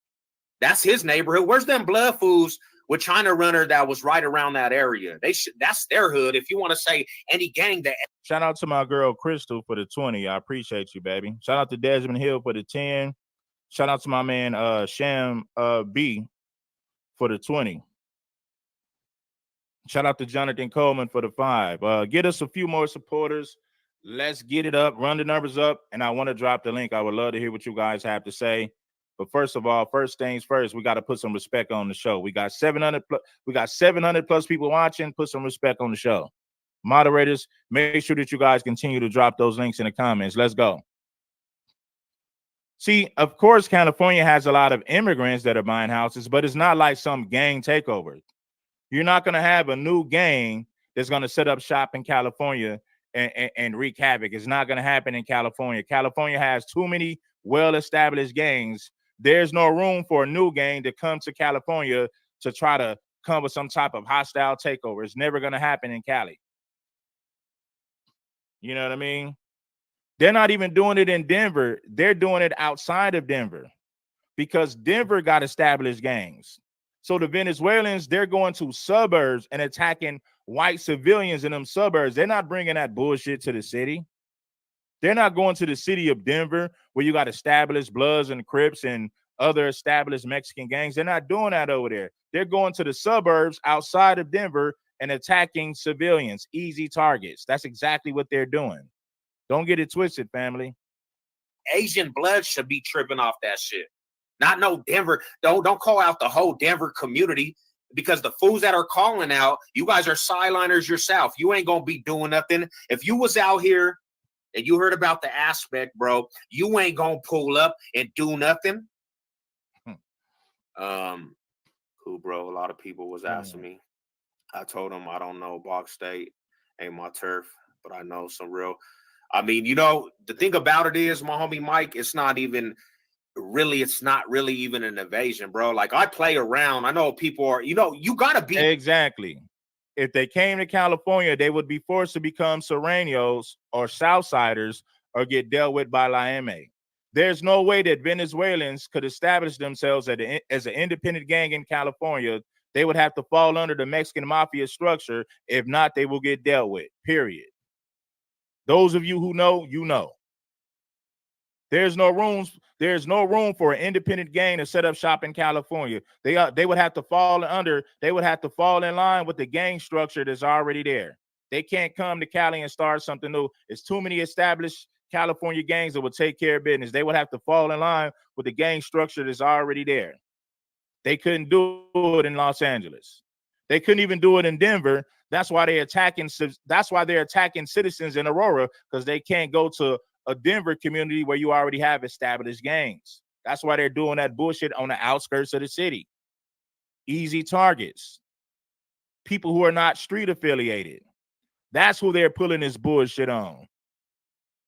That's his neighborhood. Where's them blood fools with China Runner that was right around that area? That's their hood. If you want to say any gang that. Shout out to my girl Crystal for the 20. I appreciate you, baby. Shout out to Desmond Hill for the 10. Shout out to my man Sham B for the 20. Shout out to Jonathan Coleman for the 5. Get us a few more supporters. Let's get it up, run the numbers up, and I want to drop the link. I would love to hear what you guys have to say. But first of all, first things first, we got to put some respect on the show. We got 700 plus people watching. Put some respect on the show. Moderators, make sure that you guys continue to drop those links in the comments. Let's go. See, of course, California has a lot of immigrants that are buying houses, but it's not like some gang takeover. You're not going to have a new gang that's going to set up shop in California and wreak havoc. It's not going to happen in California. California has too many well-established gangs. There's no room for a new gang to come to California to try to come with some type of hostile takeover. It's never going to happen in Cali. You know what I mean? They're not even doing it in Denver. They're doing it outside of Denver because Denver got established gangs. So the Venezuelans, they're going to suburbs and attacking white civilians in them suburbs. They're not bringing that bullshit to the city. They're not going to the city of Denver where you got established Bloods and Crips and other established Mexican gangs. They're not doing that over there. They're going to the suburbs outside of Denver and attacking civilians, easy targets. That's exactly what they're doing. Don't get it twisted, family. Asian blood should be tripping off that shit. Not no Denver. Don't call out the whole Denver community because the fools that are calling out, you guys are sideliners yourself. You ain't gonna be doing nothing. If you was out here and you heard about the aspect, bro, you ain't gonna pull up and do nothing. Cool, bro. A lot of people was asking me. I told them I don't know. Bog State ain't my turf, but I know some real. I mean, you know, the thing about it is, my homie Mike, it's not really even an invasion, bro. Like, I play around. I know people are, you know, you got to be. Exactly. If they came to California, they would be forced to become Serranos or Southsiders or get dealt with by La M. There's no way that Venezuelans could establish themselves as an independent gang in California. They would have to fall under the Mexican mafia structure. If not, they will get dealt with, period. Those of you who know, you know. There's no room for an independent gang to set up shop in California. They would have to fall in line with the gang structure that's already there. They can't come to Cali and start something new. It's too many established California gangs that would take care of business. They would have to fall in line with the gang structure that's already there. They couldn't do it in Los Angeles. They couldn't even do it in Denver. That's why they're attacking citizens in Aurora, because they can't go to a Denver community where you already have established gangs. That's why they're doing that bullshit on the outskirts of the city. Easy targets. People who are not street affiliated. That's who they're pulling this bullshit on.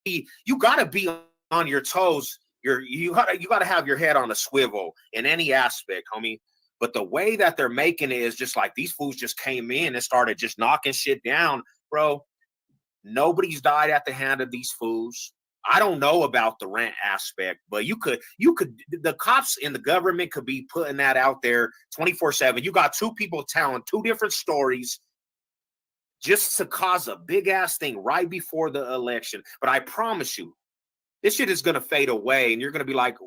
You got to be on your toes. You got to have your head on a swivel in any aspect, homie. But the way that they're making it is just like these fools just came in and started just knocking shit down, bro. Nobody's died at the hand of these fools. I don't know about the rent aspect, but the cops and the government could be putting that out there 24/7. You got two people telling two different stories just to cause a big ass thing right before the election. But I promise you, this shit is going to fade away and you're going to be like,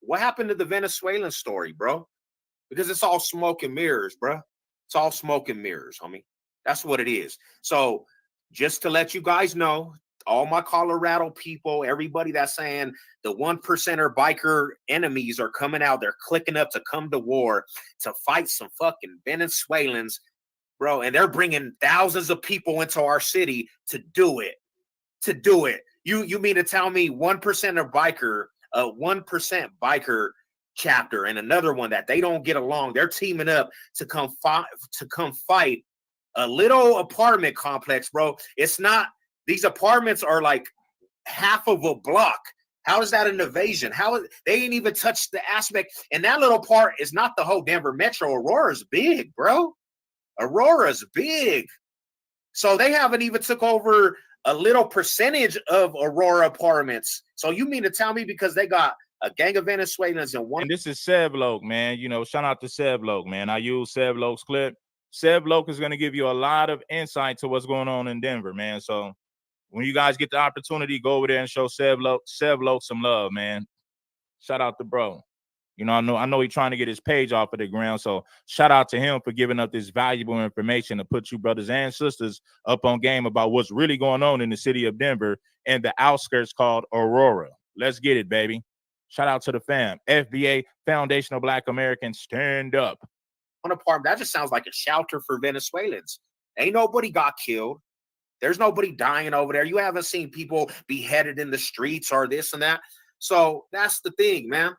what happened to the Venezuelan story, bro? Because it's all smoke and mirrors, bro. It's all smoke and mirrors, homie. That's what it is. So just to let you guys know, all my Colorado people, everybody that's saying the 1%er biker enemies are coming out, they're clicking up to come to war, to fight some fucking Venezuelans, bro. And they're bringing thousands of people into our city to do it. You mean to tell me 1%er biker, a 1% biker chapter and another one that they don't get along, they're teaming up to come fight a little apartment complex, bro. It's not, these apartments are like half of a block. How is that an invasion? They ain't even touched the aspect, and that little part is not the whole Denver metro. Aurora's big, bro. Aurora's big. So they haven't even took over a little percentage of Aurora apartments. So you mean to tell me because they got a gang of Venezuelans in one? And this is Sevlok, man. You know, shout out to Sevlok, man. I use Sevlok's clip. Sevlok is going to give you a lot of insight to what's going on in Denver, man. So when you guys get the opportunity, go over there and show Sevlok some love, man. Shout out to bro. You know, I know he's trying to get his page off of the ground. So shout out to him for giving up this valuable information to put you brothers and sisters up on game about what's really going on in the city of Denver and the outskirts called Aurora. Let's get it, baby. Shout out to the fam. FBA, Foundation of Black Americans, stand up. One apartment, that just sounds like a shelter for Venezuelans. Ain't nobody got killed. There's nobody dying over there. You haven't seen people beheaded in the streets or this and that. So that's the thing, man.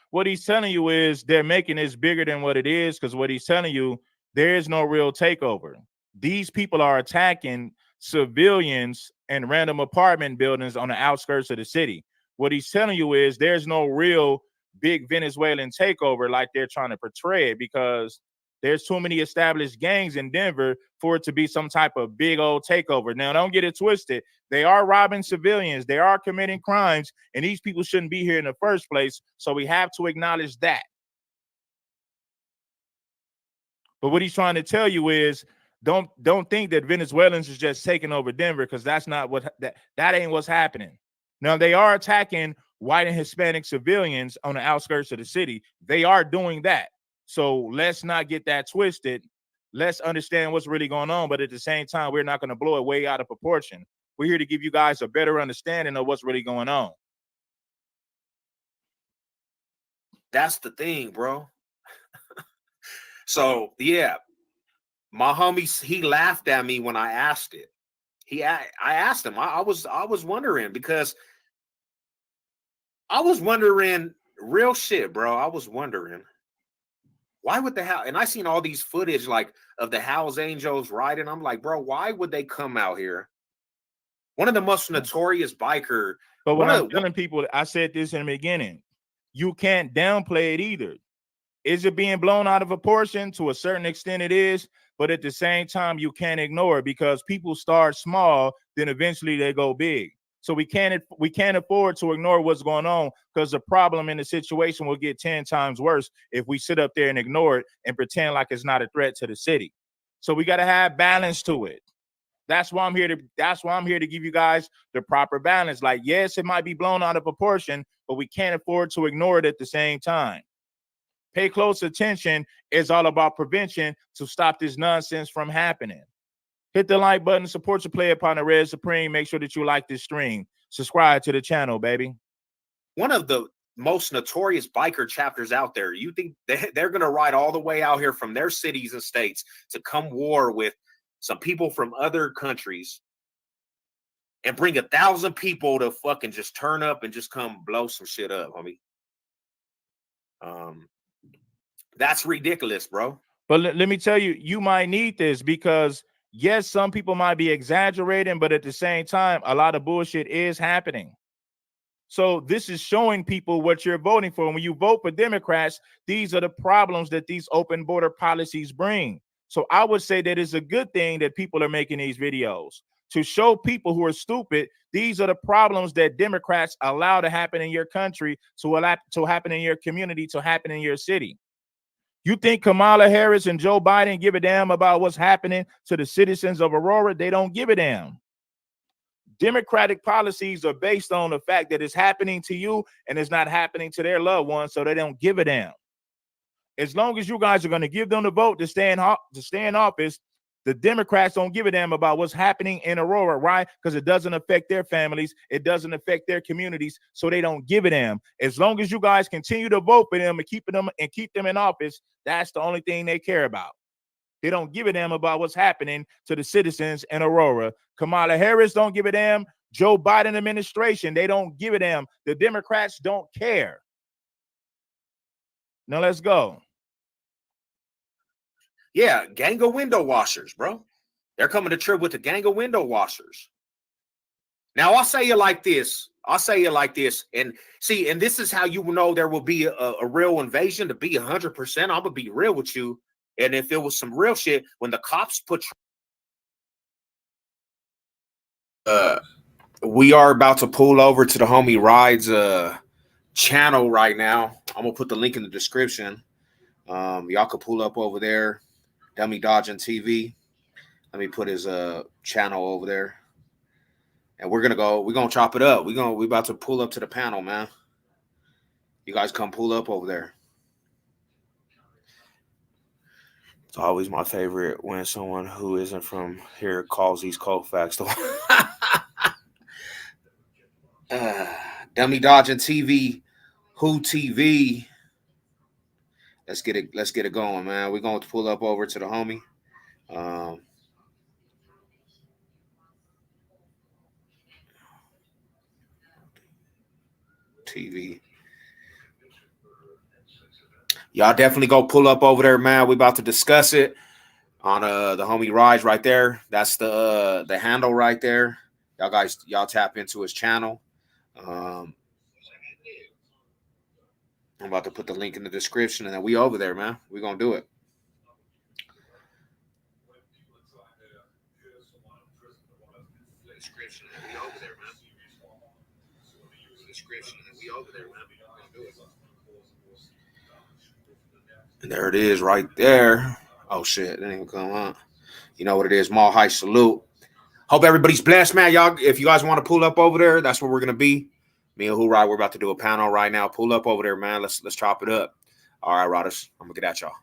What he's telling you is they're making this bigger than what it is, because what he's telling you, there is no real takeover. These people are attacking civilians and random apartment buildings on the outskirts of the city. What he's telling you is there's no real big Venezuelan takeover like they're trying to portray it, because there's too many established gangs in Denver for it to be some type of big old takeover. Now, don't get it twisted. They are robbing civilians. They are committing crimes, and these people shouldn't be here in the first place. So we have to acknowledge that. But what he's trying to tell you is don't think that Venezuelans is just taking over Denver, because that's not what that ain't what's happening. Now, they are attacking white and Hispanic civilians on the outskirts of the city. They are doing that. So let's not get that twisted. Let's understand what's really going on. But at the same time, we're not going to blow it way out of proportion. We're here to give you guys a better understanding of what's really going on. That's the thing, bro. So, yeah, my homie, he laughed at me when I asked it. I asked him. I was wondering, because I was wondering real shit, bro. I was wondering, why would the hell? And I seen all these footage like of the Hells Angels riding. I'm like, bro, why would they come out here? One of the most notorious biker. But when I'm telling people, I said this in the beginning, you can't downplay it either. Is it being blown out of proportion? To a certain extent it is, but at the same time, you can't ignore it, because people start small, then eventually they go big. So we can't afford to ignore what's going on, because the problem in the situation will get 10 times worse if we sit up there and ignore it and pretend like it's not a threat to the city. So we got to have balance to it. That's why I'm here to give you guys the proper balance. Like, yes, it might be blown out of proportion, but we can't afford to ignore it at the same time. Pay close attention. It's all about prevention to stop this nonsense from happening. Hit the like button, support your player partner, Red Supreme. Make sure that you like this stream. Subscribe to the channel, baby. One of the most notorious biker chapters out there. You think they're going to ride all the way out here from their cities and states to come war with some people from other countries and bring 1,000 people to fucking just turn up and just come blow some shit up, homie? That's ridiculous, bro. But let me tell you, you might need this, because yes, some people might be exaggerating, but at the same time, a lot of bullshit is happening. So this is showing people what you're voting for. When you vote for Democrats, these are the problems that these open border policies bring. So I would say that it's a good thing that people are making these videos to show people who are stupid. These are the problems that Democrats allow to happen in your country, to happen in your community, to happen in your city. You think Kamala Harris and Joe Biden give a damn about what's happening to the citizens of Aurora? They don't give a damn. Democratic policies are based on the fact that it's happening to you and it's not happening to their loved ones, so they don't give a damn. As long as you guys are going to give them the vote to stay in office, the Democrats don't give a damn about what's happening in Aurora. Why? Because it doesn't affect their families. It doesn't affect their communities, so they don't give a damn. As long as you guys continue to vote for them and keep them in office, that's the only thing they care about. They don't give a damn about what's happening to the citizens in Aurora. Kamala Harris don't give a damn. Joe Biden administration, they don't give a damn. The Democrats don't care. Now let's go. Yeah, gang of window washers, bro. They're coming to trip with the gang of window washers. Now, I'll say it like this. And see, and this is how you will know there will be a real invasion. To be 100%, I'm going to be real with you. And if it was some real shit, when the cops We are about to pull over to the homie Ride's channel right now. I'm gonna put the link in the description. Y'all can pull up over there. Dummy Dodging TV. Let me put his channel over there. And we're gonna chop it up. We about to pull up to the panel, man. You guys come pull up over there. It's always my favorite when someone who isn't from here calls these cold facts. Dummy Dodging TV, Who TV. Let's get it going, man. We're going to pull up over to the homie. TV. Y'all definitely go pull up over there, man. We about to discuss it on the homie Rise right there. That's the handle right there. Y'all tap into his channel. I'm about to put the link in the description, and then we over there, man. We gonna do it. And there it is right there. Oh shit, it didn't even come up. You know what it is, Mall High Salute. Hope everybody's blessed, man. Y'all, if you guys want to pull up over there, that's where we're gonna be. Me and Hoorah, we're about to do a panel right now. Pull up over there, man. Let's chop it up. All right, Rodders, I'm gonna get at y'all.